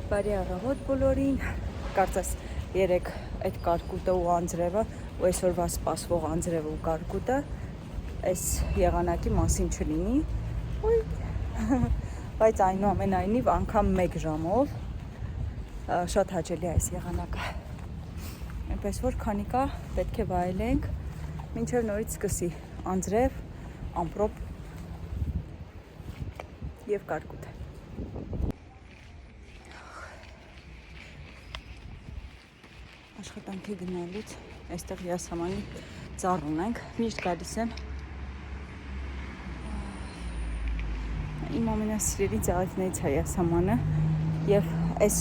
Բարի առավոտ բոլորին, կարծես երեք այդ կարկուտը ու անձրևը ու այսօրվա սպասվող անձրևը ու կարկուտը այս եղանակի մասին չլինի, բայց այնուամենայնիվ անգամ 1 ժամով շատ հաճելի է այս եղանակը, այնպես որ քանի կա պետք է վայելենք մինչև նորից սկսի անձրև, ամպրոպ և կարկուտ։ Աշխատանքի գնալուց այստեղ յասամանի ծառ ունենք, միշտ գալիս եմ, իմ ամենասիրելի ծառիկներից է յասամանը և այս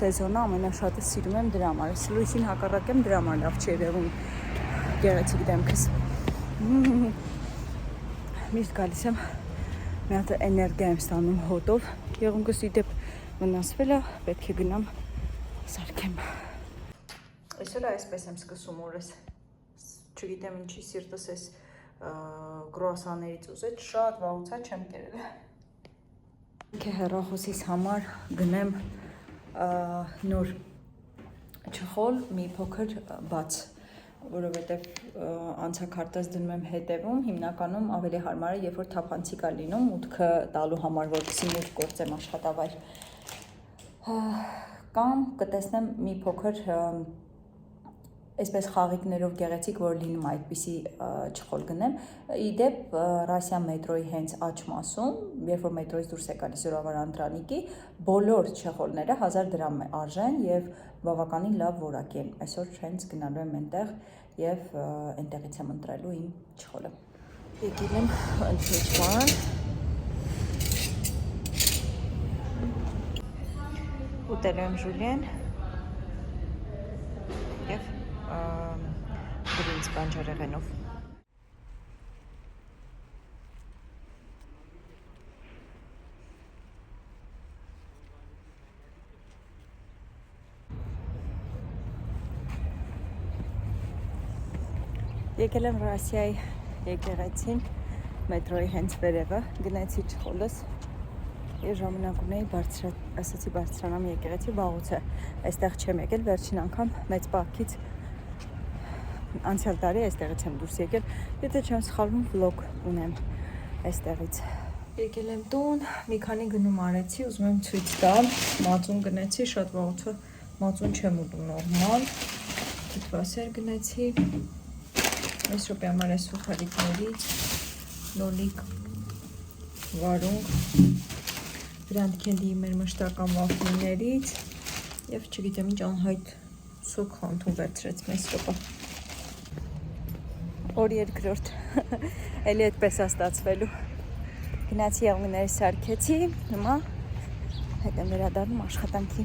սեզոնը ամենաշատը սիրում եմ դրա համար, լույսին հակառակ եմ դրա համար լավ չի երևում գեղեցիկ դեմքս, միշտ գալիս եմ, մի հատ էներգիա եմ ստանում հոտով, եղունգս ի դեպ վնասվել է, պետք է գնամ սարքեմ։ Այսօր այսպես եմ սկսում օրս, չգիտեմ ինչի սիրտս ես գրոասաներից ուզեց, շատ վաղուց չեմ կերել։ Ինքը հեռախոսիս համար գնեմ նոր չխոլ, մի փոքր բաց, որովհետև անցակարտած դնում եմ հետևում, հիմնականում ավելի հարմար է, երբ որ թափանցիկ է լինում, մուտքը տալու համար, որպեսզի մուտք գործեմ աշխատավայր։ Կամ կտեսնեմ մի փոքր այսպես խաղիկներով գեղեցիկ, որ լինում այդպիսի չխոլ գնեմ, ի դեպ Ռասիա մետրոյի հենց աջ մասում, երբ որ մետրոյից դուրս է գալիս Զորավար Անդրանիկի, բոլոր չխոլները 1000 դրամ արժեն և բավականին լավ որակի են, այսօր հենց գնալու եմ այնտեղ և այնտեղից եմ ընտրելու իմ չխոլը։ Եկել եմ ընթեչման, ուտելու եմ ժուլիեն և բրինձ բանջարեղենով։ Եկել եմ Ռասիայի եկեղեցին, մետրոյի հենց վերևը, գնացի չխոլս և ժամանակ ունեի ասացի բարձրանամ եկեղեցի, վաղուց է, այստեղ չեմ եկել, վերջին անգամ մեծ պահքից անցյալ տարի այստեղից եմ դուրս եկել, եթե չեմ սխալվում վլոգ ունեմ այստեղից։ Եկել եմ տուն, մի քանի գնում արեցի, ուզում եմ ցույց տալ, մածուն գնեցի, շատ վաղուց մածուն չեմ ուտում նորմալ, դիտվասեր գնեցի, 10 րոպե համար այս սուխարիկներից, լոլիկ, վարունգ, Grand Candy-ի մեր մշտական վաֆլիներից և չգիտեմ ինչ անհայտ սոկ խանթում վերցրեց 10 րոպե։ Օր երկրորդ, էլի այդպես է ստացվելու, գնացի եղունգների սարքեցի, հիմա հետ եմ վերադառնում աշխատանքի։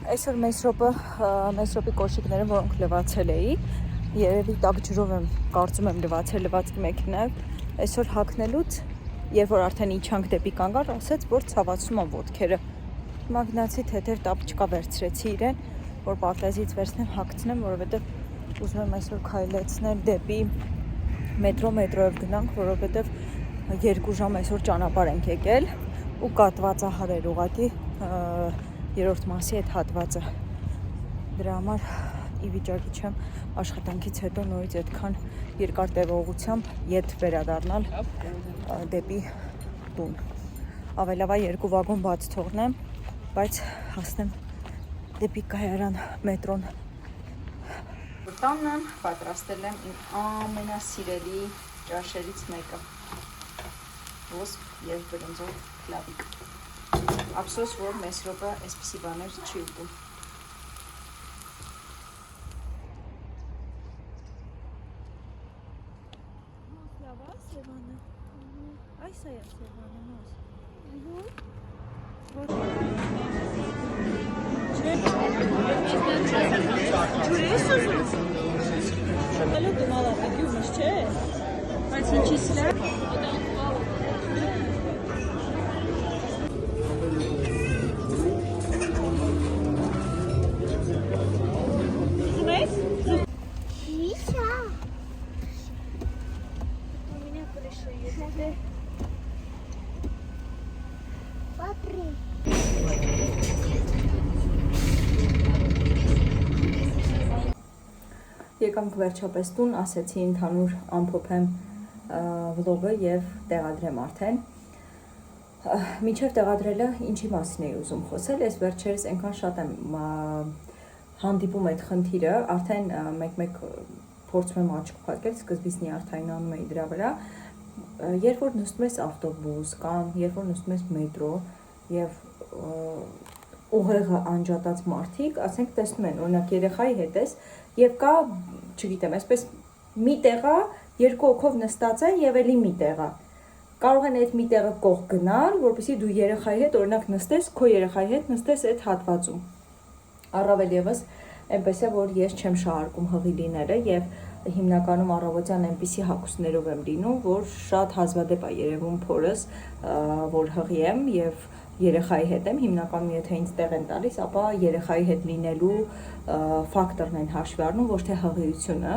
Այսօր 10 րոպի կոշիկները, որոնք լվացել էի, երևի տաք ջրով եմ, կարծում եմ լվացել լվացքի մեքենայով, այսօր հագնելուց, երբ որ արդեն իջանք դեպի կանգառ, ասեց, որ ցավացնում եմ ոտքերը։ Հիմա գնացի թեթև տապչկա վերցրեցի իրեն, որ պարտեզից վերցնեմ, հագցնեմ, որովհետև ուզում եմ այսօր քայլեցնել դեպի մետրոյով գնանք, որովհետև 2 ժամ այսօր ճանապարհ ենք եկել ու կատվածահար էր ուղղակի 3-րդ մասի այդ հատվածը։ Դրա համար ի վիճակի չեմ աշխատանքից հետո նորից այդքան երկար տևողությամբ ետ վերադառնալ դեպի տուն։ Ավելավա 2 վագոն բաց թողնեմ, բայց հասնեմ դեպի կայարան մետրոն։ Տանն պատրաստել եմ իմ ամենասիրելի ճաշերից մեկը, ոսպ և բրինձով լավիկ։ Ափսոս, որ 10 րոպե այսպիսի բաներ չի ուտում։ Այս է Սևանը մոս։ Ջուր ես ուզում։ Ալո դմալա գյումս չէ։ Բայց ինչի սլա։ Եկանք վերջապես տուն, ասեցի ընդհանուր ամփոփեմ վլոգը եւ տեղադրեմ արդեն։ Մինչև տեղադրելը ինչի մասին էի ուզում խոսել, ես վերջերս այնքան շատ եմ հանդիպում այդ խնդիրը, արդեն մեկ-մեկ փորձում եմ աչք փակել, սկզբից նյարդայնանում էի դրա վրա, երբ որ նստում ես ավտոբուս կամ երբ որ նստում ես մետրո եւ ուղեղը անջատած մարդիկ, ասենք տեսնում են, օրինակ երեխայի հետ ես եւ կա, չգիտեմ, այսպես մի տեղա երկու հոգով նստած են եւ էլի մի տեղա։ Կարող են այդ մի տեղը կողք գնալ, որպեսզի դու երեխայի հետ օրինակ նստես, քո երեխայի հետ նստես այդ հատվածում։ Առավել եւս այնպես է, որ ես չեմ շահարկում հղի լինելը եւ հիմնականում առավոտյան այնպիսի հագուստներով եմ լինում, որ շատ հազվադեպ է երևում փորս, որ հղի եմ եւ երեխայի հետ եմ, հիմնականում եթե ինձ տեղ են տալիս, ապա երեխայի հետ լինելու ֆակտորն են հաշվի առնում, ոչ թե հղիությունը։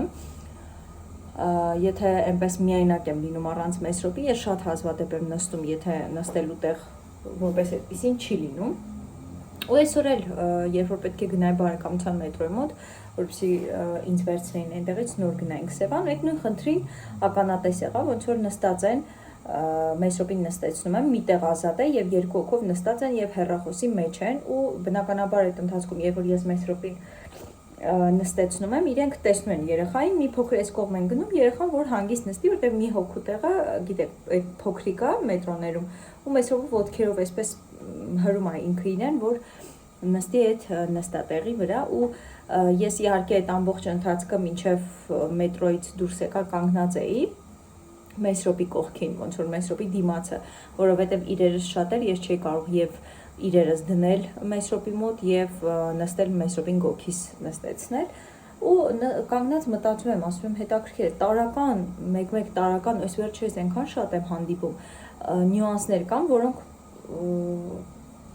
Եթե այնպես միայնակ եմ լինում առանց մեսրոպի, ես շատ հազվադեպ եմ նստում, եթե նստելու տեղ որպես այդպեսին չի լինում։ Ու այսօր էլ, երբ որ պետք է գնայի բարեկամության մետրոյի մոտ, որպեսզի ինձ վերցնեին այնտեղից նոր գնայինք Սևան, այդ նույն խնդրին ականատես եղա, ոնց որ նստած են մեսրոպին նստեցնում եմ, մի տեղ ազատ է եւ երկու հոգով նստած են եւ հեռախոսի մեջ են ու բնականաբար այդ ընթացքում երբ որ ես մեսրոպին նստեցնում եմ, իրենք տեսնում են երեխային, մի փոքր այս կողմ են գնում, երեխան որ հանգիստ նստի, որտեղ մի հոգու տեղը, գիտեք, այդ փոքրիկա մետրոներում ու մեսրոպը ոտքերով այսպես հրում է ինքը իրեն, որ նստի այդ նստատեղի վրա ու ես իհարկե այդ ամբողջ ընթացքը մինչև մետրոյից դուրս եկա կանգնած էի մեսրոպի կողքին, ոնց որ մեսրոպի դիմացը, որովհետև իրերս շատ էր, ես չէի կարող եւ իրերս դնել մեսրոպի մոտ եւ նստել մեսրոպին գոքիս նստեցնել ու կանգնած մտածում եմ, ասում եմ հետաքրքիր է, տարական, մեկ-մեկ տարական, այս վերջերս այնքան շատ եմ հանդիպում նյուանսներ կան, որոնք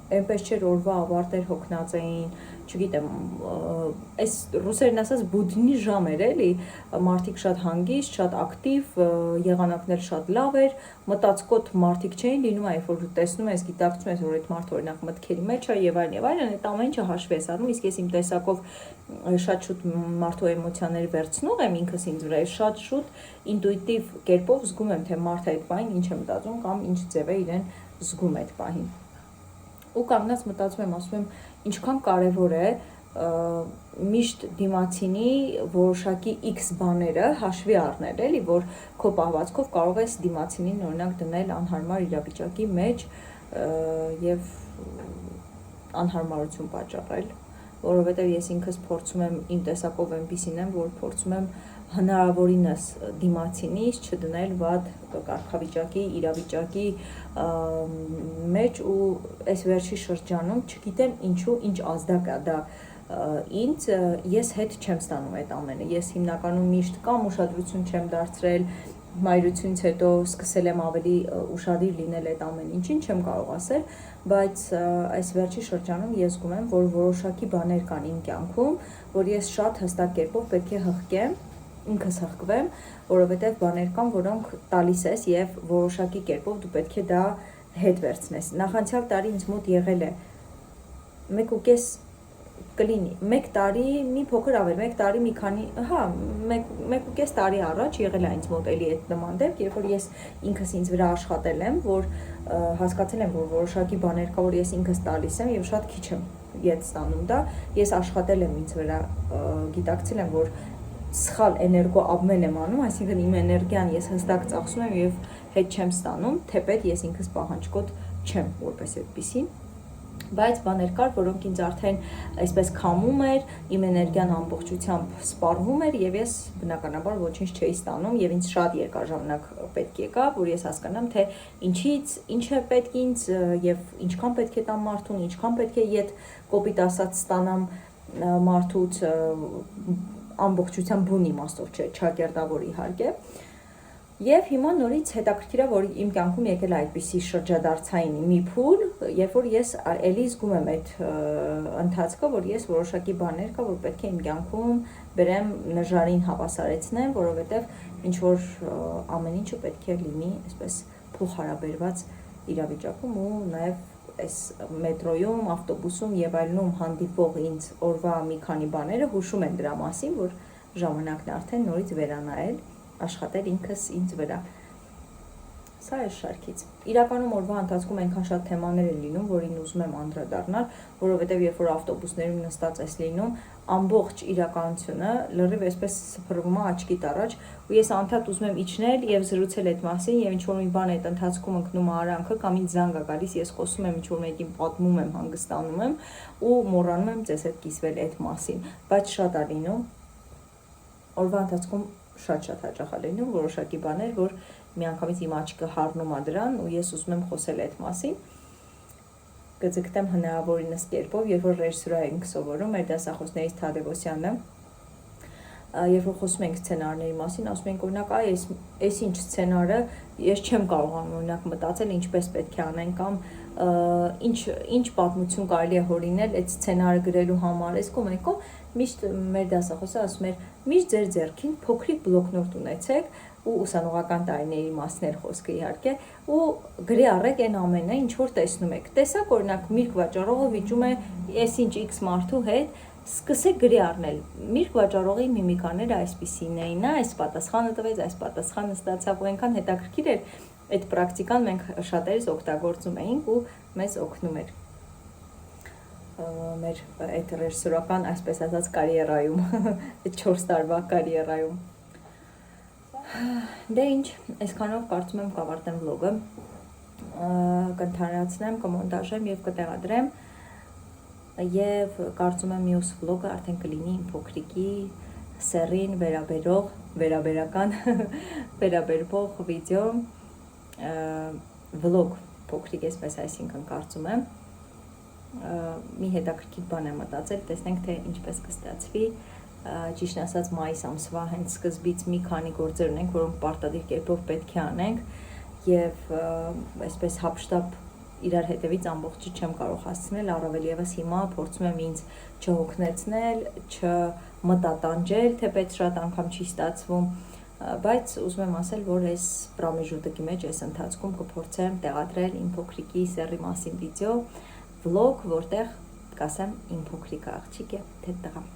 այնպես չէր օրվա ավարտեր հոգնած էին, չգիտեմ, այս ռուսերեն ասած բուդնի ժամ էր էլի, մարդիկ շատ հանգիստ, շատ ակտիվ, եղանակն էլ շատ լավ էր, մտածկոտ մարդիկ չէին լինում, երբ որ տեսնում ես, գիտակցում ես, որ այդ մարդը օրինակ մտքերի մեջ է եւ այլն, այդ ամեն ինչը հաշվի ես առնում, իսկ ես իմ տեսակով շատ շուտ մարդու էմոցիաների վերցնող եմ ինքս ինձ վրա, շատ շուտ ինտուիտիվ կերպով զգում եմ, թե մարդը այդ բանին ինչ է մտածում կամ ինչ ձև է իրեն զգում այդ բանին։ Ու կանգնած մտածում եմ, ասում եմ, ինչքան կարևոր է միշտ դիմացինի որոշակի X բաները հաշվի առնել, էլի, որ քո պահվածքով կարող ես դիմացինին օրինակ դնել անհարմար իրավիճակի մեջ եւ անհարմարություն պատճառել, որովհետեւ ես ինքս փորձում եմ իմ տեսակով այնպիսին եմ, որ փորձում եմ հնարավորինս դիմացինից չդնել վատ կարգավիճակի, իրավիճակի մեջ ու այս վերջի շրջանում չգիտեմ ինչու, ինչ ազդակ է դա ինձ, ես հետ չեմ ստանում այդ ամենը, ես հիմնականում միշտ կամ ուշադրություն չեմ դարձրել, մայրությունից հետո սկսել եմ ավելի ուշադիր լինել այդ ամեն ինչին, չեմ կարող ասել, բայց այս վերջի շրջանում ես զգում եմ, որ որոշակի բաներ կան իմ կյանքում, որ ես շատ հստակ կերպով պետք է հղկեմ, ինքս հղկվեմ, որովհետև բաներ կան, որոնք տալիս ես եւ որոշակի կերպով դու պետք է դա հետ վերցնես։ Նախանցյալ տարի ինձ մոտ եղել է 1.5 կլինի, 1 տարի, մի փոքր ավել, 1 տարի մի քանի, 1.5 տարի առաջ եղել է ինձ մոտ էլի այդ նման դեպք, երբ որ ես ինքս ինձ վրա աշխատել եմ, որ հասկացել եմ, որ որոշակի բաներ կա, որ ես ինքս տալիս եմ եւ շատ քիչ եմ ետ ստանում դա, ես աշխատել եմ ինձ վրա, գիտակցել եմ, որ սխալ էներգո աբմեն եմ անում, այսինքն իմ էներգիան ես հստակ ծախսում եմ եւ հետ չեմ ստանում, թեպետ ես ինքս պահանջկոտ չեմ որպես այդպիսին, բայց բաներ կար, որոնք ինձ արդեն այսպես քամում էր, իմ էներգիան ամբողջությամբ սպառվում էր եւ ես բնականաբար ոչինչ չէի ստանում եւ ինձ շատ երկար ժամանակ պետք եկավ, որ ես հասկանամ, թե ինչից, ինչ է պետք ինձ եւ ինչքան պետք է տամ մարդուն, ինչքան պետք է իդ կոպիտ ասած ստանամ մարդուց ամբողջությամբ բուն իմաստով չէ, չակերտավոր իհարկե։ Եվ հիմա նորից հետաքրքիր է, որ իմ կյանքում եկել է այդպիսի շրջադարձային մի փուլ, երբ որ ես էլի զգում եմ այդ ընթացքը, որ ես որոշակի բաներ կա, որ պետք է իմ կյանքում բերեմ նժարին հավասարեցնեմ, որովհետև ինչ որ ամեն ինչը պետք է լինի այսպես փոխհարաբերված իրավիճակում ու նաև այս մետրոյում, ավտոբուսում եւ այլնում հանդիպող ինձ օրվա մի քանի բաները հուշում են դրա մասին, որ ժամանակն է արդեն նորից վերանայել, աշխատել ինքս ինձ վրա։ Սա է շարքից։ Իրականում օրվա ընթացքում այնքան շատ թեմաներ են լինում, որին ուզում եմ անդրադառնալ, որովհետև երբ որ ավտոբուսներում նստած ես լինում, ամբողջ իրականությունը լրիվ այսպես սփռվում է աչքիդ առաջ, ու ես անդադ ուզում եմ իջնել եւ զրուցել այդ մասին, եւ ինչ որ մի բան այդ ընթացքում ընկնում է արանքը կամ ինձ զանգ է գալիս, ես խոսում եմ ինչ որ մեկին պատմում եմ, հանգստանում եմ ու մոռանում եմ ձեզ հետ կիսվել այդ մասին, բայց շատ է լինում օրվա ընթացքում շատ հաճախ է լինում որոշակի բաներ, որ միանգամից իմ աչքը հառնում է դրան ու ես ուզում եմ խոսել այդ մասին, կձգտեմ հնարավորինս կերպով, երբ որ ռեժիսուրա ենք սովորում, մեր դասախոսներից Թադևոսյանը, երբ որ խոսում ենք սցենարների մասին, ասում ենք օրինակ, այս ինչ սցենարը, ես չեմ կարողանում օրինակ մտածել ինչպես պետք է անեն կամ ինչ պատմություն կարելի է հորինել այդ սցենարը գրելու համար, այս կողմ այն կողմ միշտ մեր դասախոսը ասում էր, միշտ ձեր ձեռքին փոքրիկ բլոկնոտ ունեցեք ու ուսանողական տարիների մասներ խոսքը իհարկե ու գրի առեք այն ամենը ինչ որ տեսնում եք տեսակ օրինակ միրգ վաճառողը վիճում է այսինչ X մարդու հետ սկսեք գրի առնել միրգ վաճառողի միմիկաները այսպիսին էին նա այս պատասխանը տվեց այս պատասխանը ստացավ ու այնքան հետաքրքիր էր այդ պրակտիկան մենք շատերս օգտագործում էինք ու մեզ օգնում էր մեր այդ ռեժիսորական այսպես ասած կարիերայում այդ 4 տարվա կարիերայում Դե ինչ, այսքանով կարծում եմ կավարտեմ վլոգը, կընդհանրացնեմ, կմոնտաժեմ եւ կտեղադրեմ եւ կարծում եմ մյուս վլոգը արդեն կլինի իմ փոքրիկի սերին վերաբերվող վիդեո վլոգ փոքրիկ էսպես այսինքն կարծում եմ մի հետաքրքիր բան եմ մտածել, տեսնենք թե ինչպես կստացվի ճիշտ ասած մայիս ամսվա հենց սկզբից մի քանի գործեր ունենք, որոնք պարտադիր կերպով պետք է անենք եւ այսպես հապշտապ իրար հետևից ամբողջը չեմ կարող հասցնել, առավել եւս հիմա փորձում եմ ինձ չհոգնեցնել, չմտատանջել, թեպետ շատ անգամ չի ստացվում, բայց ուզում եմ ասել, որ այս պրամեժուտկի մեջ այս ընթացքում կփորձեմ տեղադրել իմ փոքրիկի սեռի մասին վիդեո, վլոգ, որտեղ կասեմ իմ փոքրիկը աղջիկ է, թե տղա